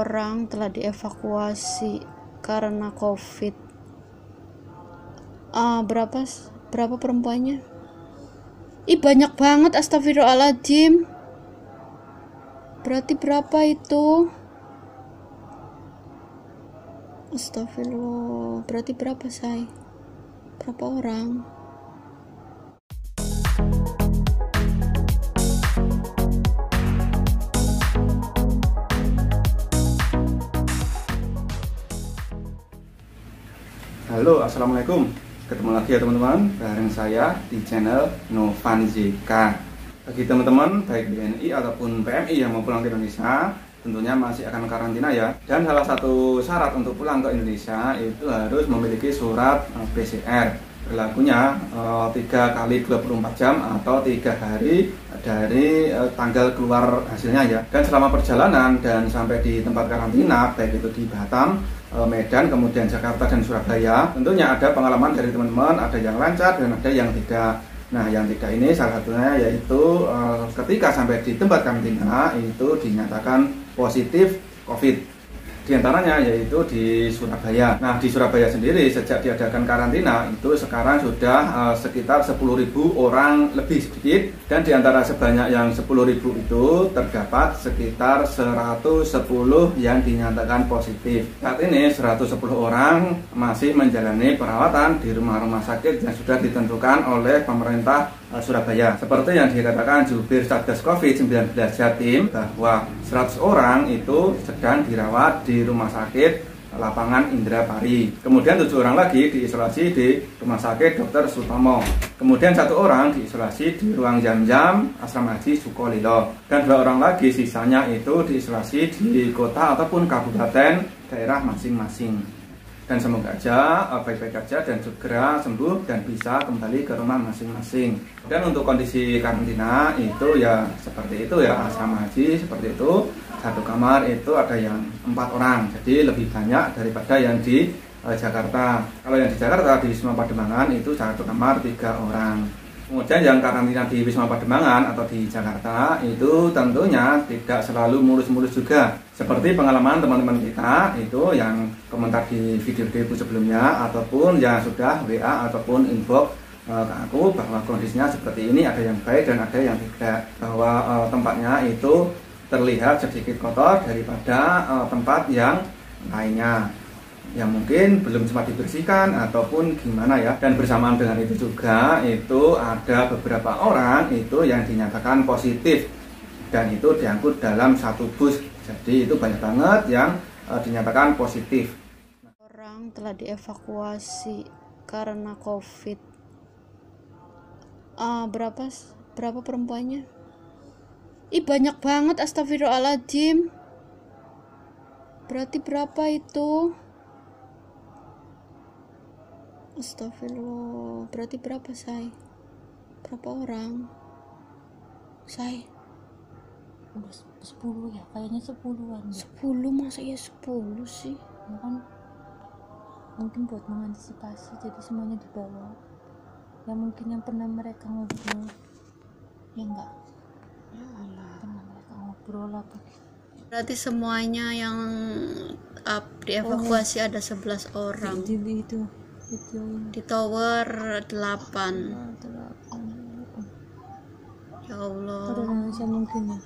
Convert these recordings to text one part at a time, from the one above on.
Orang telah dievakuasi karena COVID. Berapa perempuannya? Banyak banget, astagfirullahaladzim. Berarti berapa itu? Astagfirullah. Berarti berapa, say? Berapa orang? Halo, assalamualaikum. Ketemu lagi ya teman-teman, bareng saya di channel Novan JK. Bagi teman-teman baik WNI ataupun PMI yang mau pulang ke Indonesia, tentunya masih akan karantina ya. Dan salah satu syarat untuk pulang ke Indonesia itu harus memiliki surat PCR. Berlakunya 3 kali 24 jam atau 3 hari dari tanggal keluar hasilnya ya. Dan selama perjalanan dan sampai di tempat karantina, baik itu di Batam, Medan, kemudian Jakarta dan Surabaya, tentunya ada pengalaman dari teman-teman, ada yang lancar dan ada yang tidak. Nah, yang tidak ini salah satunya yaitu ketika sampai di tempat karantina itu dinyatakan positif COVID. Di antaranya yaitu di Surabaya. Nah, di Surabaya sendiri sejak diadakan karantina itu sekarang sudah sekitar 10.000 orang lebih sedikit, dan di antara sebanyak yang 10.000 itu terdapat sekitar 110 yang dinyatakan positif. Saat ini 110 orang masih menjalani perawatan di rumah-rumah sakit yang sudah ditentukan oleh pemerintah Surabaya. Seperti yang dikatakan jubir Satgas COVID-19 Jatim bahwa 100 orang itu sedang dirawat di rumah sakit Lapangan Indrapari. Kemudian 7 orang lagi diisolasi di Rumah Sakit Dr. Sutomo. Kemudian 1 orang diisolasi di ruang jam-jam Asrama Haji Sukolilo. Dan 2 orang lagi sisanya itu diisolasi di kota ataupun kabupaten daerah masing-masing. Dan semoga aja baik-baik aja dan segera sembuh dan bisa kembali ke rumah masing-masing. Dan untuk kondisi karantina itu ya seperti itu ya, asrama haji seperti itu. 1 kamar itu ada yang 4 orang, jadi lebih banyak daripada yang di Jakarta. Kalau yang di Jakarta di Wisma Pademangan itu 1 kamar 3 orang. Kemudian yang karantina di Wisma Pademangan atau di Jakarta itu tentunya tidak selalu mulus-mulus juga. Seperti pengalaman teman-teman kita itu yang komentar di video-video sebelumnya ataupun yang sudah WA ataupun inbox ke aku bahwa kondisinya seperti ini, ada yang baik dan ada yang tidak. Bahwa tempatnya itu terlihat sedikit kotor daripada tempat yang lainnya, yang mungkin belum sempat dibersihkan ataupun gimana ya. Dan bersamaan dengan itu juga itu ada beberapa orang itu yang dinyatakan positif dan itu diangkut dalam 1 bus. Jadi itu banyak banget yang dinyatakan positif. Orang telah dievakuasi karena COVID. Berapa perempuannya? Banyak banget, astagfirullahaladzim. Berarti berapa itu? Astagfirullah. Berarti berapa, say? Berapa orang, say? Udah 10 ya, kayaknya 10-an ya. 10, masa ya 10 sih? Ya kan mungkin buat mengantisipasi jadi semuanya dibawa. Ya mungkin yang pernah mereka ngobrol, ya enggak? Ya pernah mereka ngobrol apa? Berarti semuanya yang dievakuasi ada 11 orang. Di itu Di tower 8. Ya Allah. Pada Indonesia mungkin ya.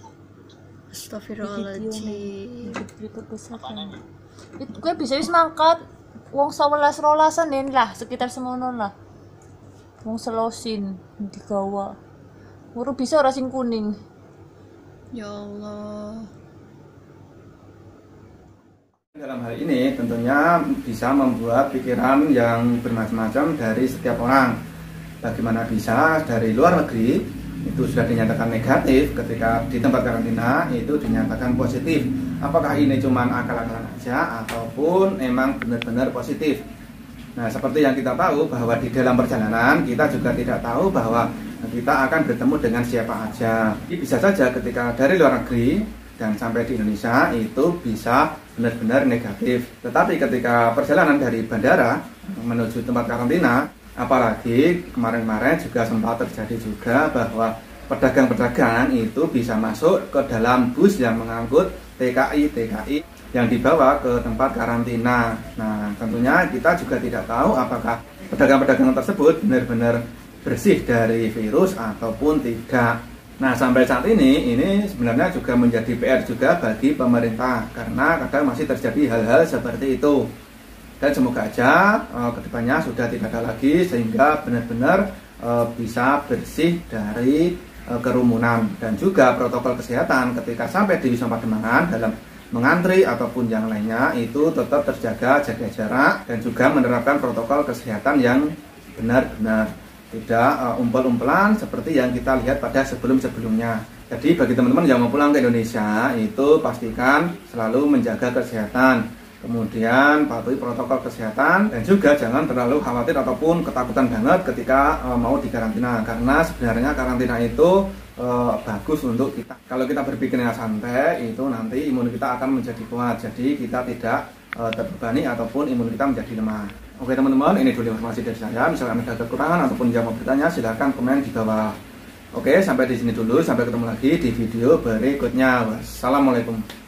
Astagfirullahaladzim. Berita besar kan. Itu gue bisa wis mangkat. Wong 11-12an lah, sekitar semono lah. Wong selosin digawa. Baru bisa ora sing kuning. Ya Allah. Dalam hal ini tentunya bisa membuat pikiran yang bermacam-macam dari setiap orang. Bagaimana bisa dari luar negeri itu sudah dinyatakan negatif, ketika di tempat karantina itu dinyatakan positif. Apakah ini cuma akal-akalan aja ataupun memang benar-benar positif? Nah, seperti yang kita tahu bahwa di dalam perjalanan kita juga tidak tahu bahwa kita akan bertemu dengan siapa aja. Bisa saja ketika dari luar negeri dan sampai di Indonesia itu bisa benar-benar negatif. Tetapi ketika perjalanan dari bandara menuju tempat karantina, apalagi kemarin-kemarin juga sempat terjadi juga bahwa pedagang-pedagang itu bisa masuk ke dalam bus yang mengangkut TKI yang dibawa ke tempat karantina. Nah, tentunya kita juga tidak tahu apakah pedagang-pedagang tersebut benar-benar bersih dari virus ataupun tidak. Nah, sampai saat ini sebenarnya juga menjadi PR juga bagi pemerintah karena kadang masih terjadi hal-hal seperti itu. Dan semoga aja kedepannya sudah tidak ada lagi sehingga benar-benar bisa bersih dari kerumunan, dan juga protokol kesehatan ketika sampai di Wisma Pademangan dalam mengantri ataupun yang lainnya itu tetap terjaga, jaga jarak, dan juga menerapkan protokol kesehatan yang benar-benar, tidak umpel-umpelan seperti yang kita lihat pada sebelum-sebelumnya. Jadi bagi teman-teman yang mau pulang ke Indonesia itu pastikan selalu menjaga kesehatan, kemudian patuhi protokol kesehatan, dan juga jangan terlalu khawatir ataupun ketakutan banget ketika mau dikarantina, karena sebenarnya karantina itu bagus untuk kita. Kalau kita berpikirnya santai, itu nanti imun kita akan menjadi kuat, jadi kita tidak terbebani ataupun imun kita menjadi lemah. Oke teman-teman, ini dulu informasi dari saya. Misalkan ada kekurangan ataupun yang mau bertanya, silahkan komen di bawah. Oke, sampai di sini dulu. Sampai ketemu lagi di video berikutnya. Wassalamualaikum.